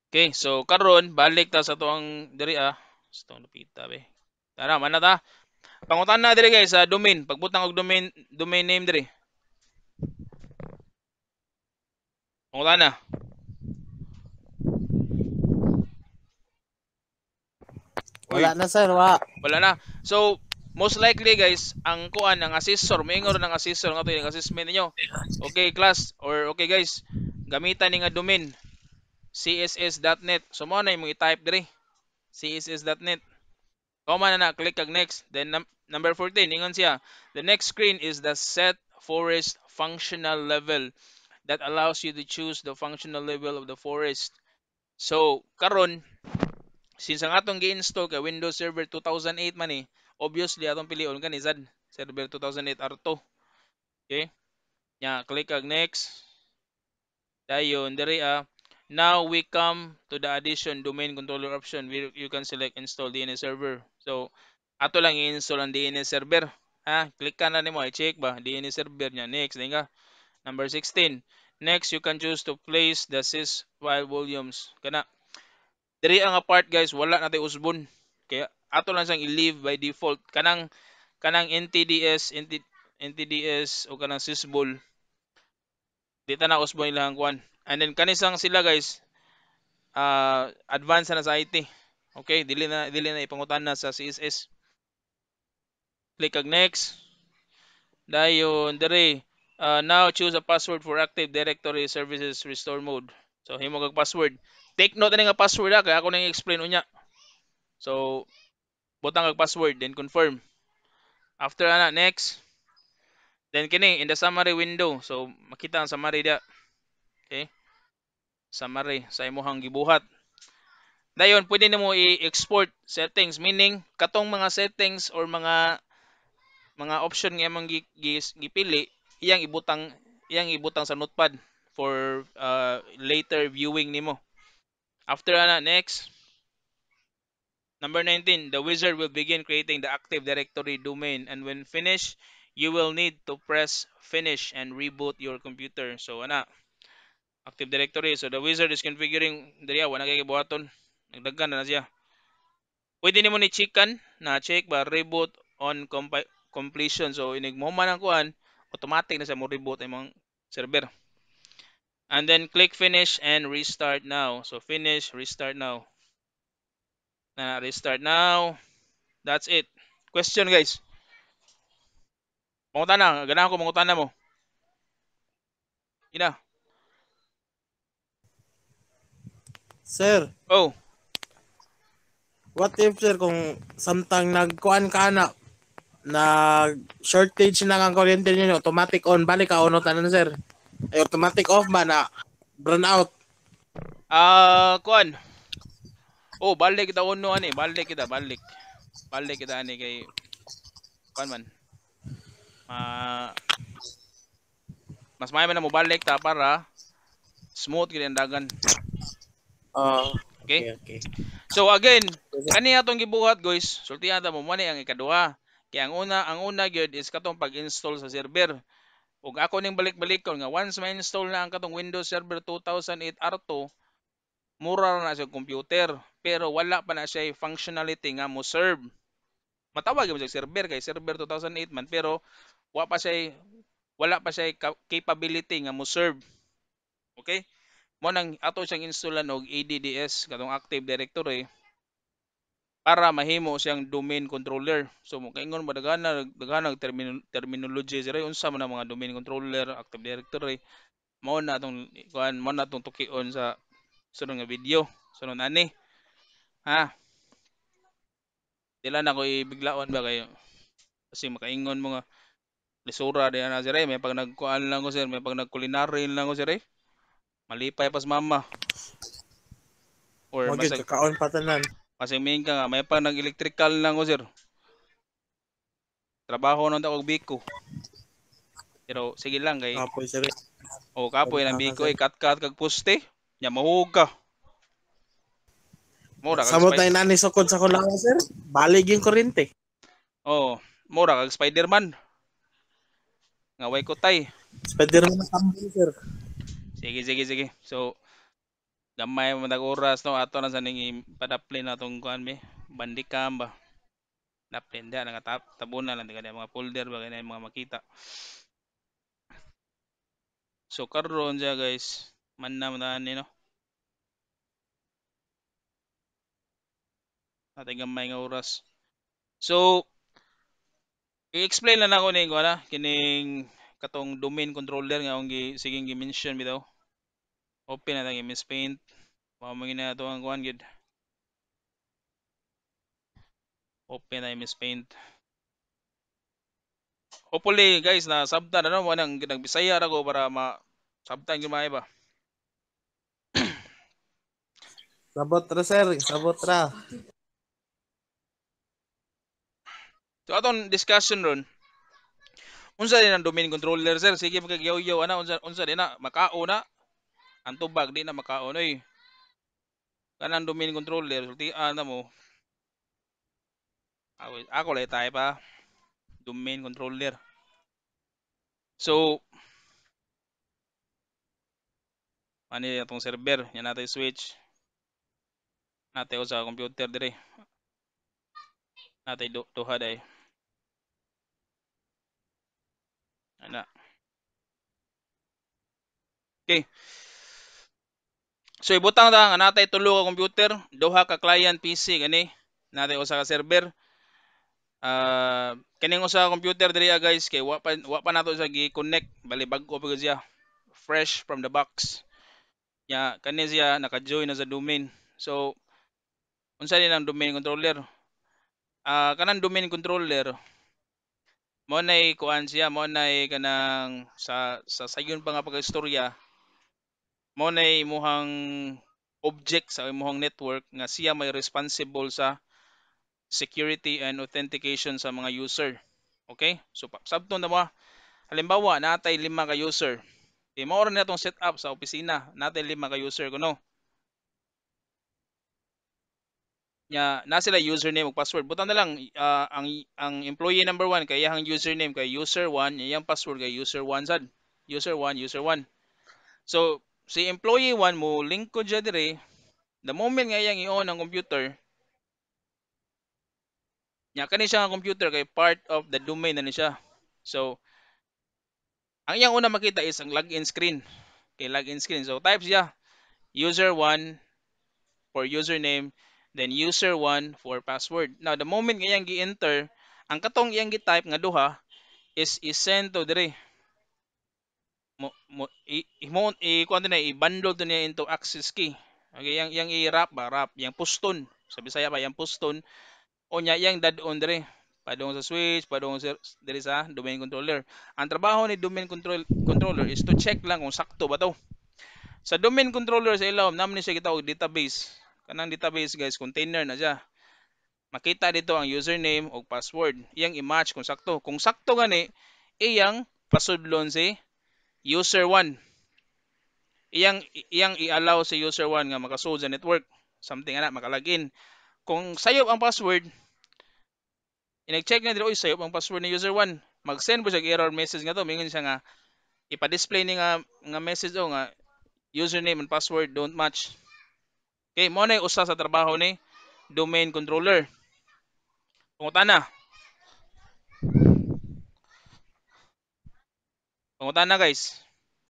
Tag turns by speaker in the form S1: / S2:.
S1: Okay, so karon balik ta sa tuang diri sa tuang napita be. Tara man na ta. Pangutan na diri guys sa domain. Pagbutang og domain name diri. Pangutan na.
S2: Wala
S1: Uy,
S2: na sir, wa.
S1: wala na. So most likely guys, ang kuan ang assessor, moingon ng assessor nga to yung assessment ninyo. Okay class or okay guys, gamitan ni nga domain css.net. So mo na imong i-type diri css.net. Koma na click kag next. Then number 14 ingon siya. The next screen is the set forest functional level that allows you to choose the functional level of the forest. So karon since ang atong gi-install kay Windows Server 2008 man obviously atong pilion kani sad Server 2008 R2. Okay? Nya click kag next. Dayon diri now we come to the addition domain controller option where you can select install DNS server. So ato lang i-install ang DNS server. Click ka na nimo i-check ba DNS server nya next dinga. Number 16. Next you can choose to place the sys file volumes. Kana diri ang part guys wala natay usbon. Kaya ato lang sang i-leave by default kanang NTDS o kanang sysvol di ta na usbon ilang kuan. And then kanisang sila guys advance na sa IT. Okay, dili na ipangutan na sa CSS. Click kag next. Dayon dire now choose a password for Active Directory Services Restore Mode. So himo kag password. Take note ani nga password kay ako nang i-explain unya. So butang kag password then confirm. After ana next. Then kini in the summary window. So makita ang summary dia. Okay? Summary sa imong gibuhat. Dayon pwede nimo i-export settings meaning katong mga settings or mga option nga imong gipili iyang ibutang sa notepad for later viewing nimo. After ana next. Number 19, the wizard will begin creating the Active Directory domain and when finished, you will need to press finish and reboot your computer. So ana, Active Directory. So the wizard is configuring diriya wala kay gibuhaton. Nagdaghan na siya. Pwede nimo ni checkan na check ba reboot on completion. So inig mo man ang kuan, automatic na sa mo reboot imong server. And then click finish and restart now. So finish, restart now. Restart now. That's it. Question guys. Mangutan na, ganahan ko mangutan na mo. Ina.
S2: Sir,
S1: Oh,
S2: what if sir kung samtang nagkuan ka nag shortage na ang kuryente niyo, automatic on, balik ka on tanan sir. Ay automatic off ba na burn out?
S1: kuan. Oh, balik kita uno ani, balik kita, balik. Balik kita ani kay kuan man. Mas may man mo balik ta para smooth gid ang dagan.
S2: Oh,
S1: Okay?
S2: okay.
S1: So again, kani atong gibuhat guys, sultihan ta mo man ang ikaduha. Kaya ang una gyud is katong pag-install sa server. Ug ako ning balik-balikon nga once ma-install na ang katong Windows Server 2008 R2, mura na siya computer pero wala pa na siya functionality nga mo serve. Matawag mo siya server kay server 2008 man pero wala pa siya capability nga mo serve. Okay? Mo nang ato siyang installan og ADDS katong Active Directory para mahimo siyang domain controller. So mo kaingon mo daghan terminology sira unsa man ang mga domain controller, Active Directory. Mao na atong tukion sa sunod nga video. Sunod ani. Ha? Dila na ko ibiglaon ba kayo kasi makaingon mo nga lisura di na sir may pag nagkuan lang ko sir may pag nagkulinary lang ko sir malipay pas mama or
S2: Mo gyud
S1: masag
S2: kakaon pa tanan.
S1: maing ka nga may pag nag electrical lang ko sir trabaho nang ako biko pero sige lang kay
S2: Apoy sir.
S1: o kapoy ng
S2: Pagka
S1: biko
S2: sir.
S1: kat kag poste nya mahug ka mura kag
S2: Samot na inani sukod sa kulangan sir. Balig yung kuryente.
S1: oh mura kag Spiderman nga way kutay
S2: Spider-Man na tambol sir.
S1: sige so Gamay mo dag oras no ato na sa ning padaplin na tong kuan be. Bandicam ba. Daplin da nga tabunan lang di mga folder ba ganyan mga makita. So karon siya guys, man na ni no. Natay gamay nga oras. So i-explain lang ako ning na kining katong domain controller nga akong sige gi-mention bitaw. Open na tang MS Paint. Mao man gina ato ang kuan gid. Open na MS Paint. Hopefully guys na sabtan ano mo nang nagbisaya ra ko para ma sabtan gyud ba.
S2: Sabot ra sir, sabot ra.
S1: So aton discussion ron. Unsa din ang domain controller sir? Sige magagyaw-yaw ana unsa din na makao na. Ang tubag di na makao oy. Kanang domain controller sultian na mo. Ako lay tayo pa domain controller. So ano itong server, yan natin switch. Natin sa computer dire. Natin duha day. Ana. Okay. So ibutang ta nga natay tulo ka computer, duha ka client PC gani. Natay usa ka server. Kining usa ka computer diri guys kay wa pa nato sa gi-connect, bali bag-o pa siya. Fresh from the box. Ya kani siya naka-join na sa domain. So unsa din ang domain controller? Kanang domain controller mo nay kuan siya, mo nay kanang sa sayon pa nga pag-istorya, mo nay imuhang object sa imong network nga siya may responsible sa security and authentication sa mga user. Okay? So sabton na mo, halimbawa natay 5 ka user. Mao ra na itong setup sa opisina, natay 5 ka user kuno. Nya na sila username ug password. Butang na lang ang employee number 1 kay iyang username kay user 1, iyang password kay user 1 sad. User 1, user 1. So si employee 1 mo link ko dya dire, the moment nga iyang i-on ang computer, nya kani siya nga computer kay part of the domain na ni siya. So ang iyang una makita is ang login screen. Okay, login screen. So type siya user 1 for username, then user 1 for password. Now the moment nga iyang gi-enter, ang katong iyang gi-type nga duha is send to dire. Kuan na i-bundle to niya into access key. Okay, yang i-wrap ba, wrap, yang puston. Sa Bisaya ba yang puston o nya yang dadon dire. Padung sa switch, padung sa dire sa domain controller. Ang trabaho ni domain controller is to check lang kung sakto ba to. Sa domain controller sa ilawom, naman siya gitawag database. Kanang database guys, container na siya. Makita dito ang username o password. Iyang i-match kung sakto. Kung sakto gani, iyang pasudlon si user 1. Iyang i-allow si user 1 nga makasud sa network. Something ana makalagin. Kung sayop ang password, inag-check na dito, sayop ang password ni user 1. Mag-send po siya error message nga to. Mingon siya nga ipa-display ni nga message o nga username and password don't match. Okay, mo na usa sa trabaho ni domain controller. Pangutana. Pangutana guys.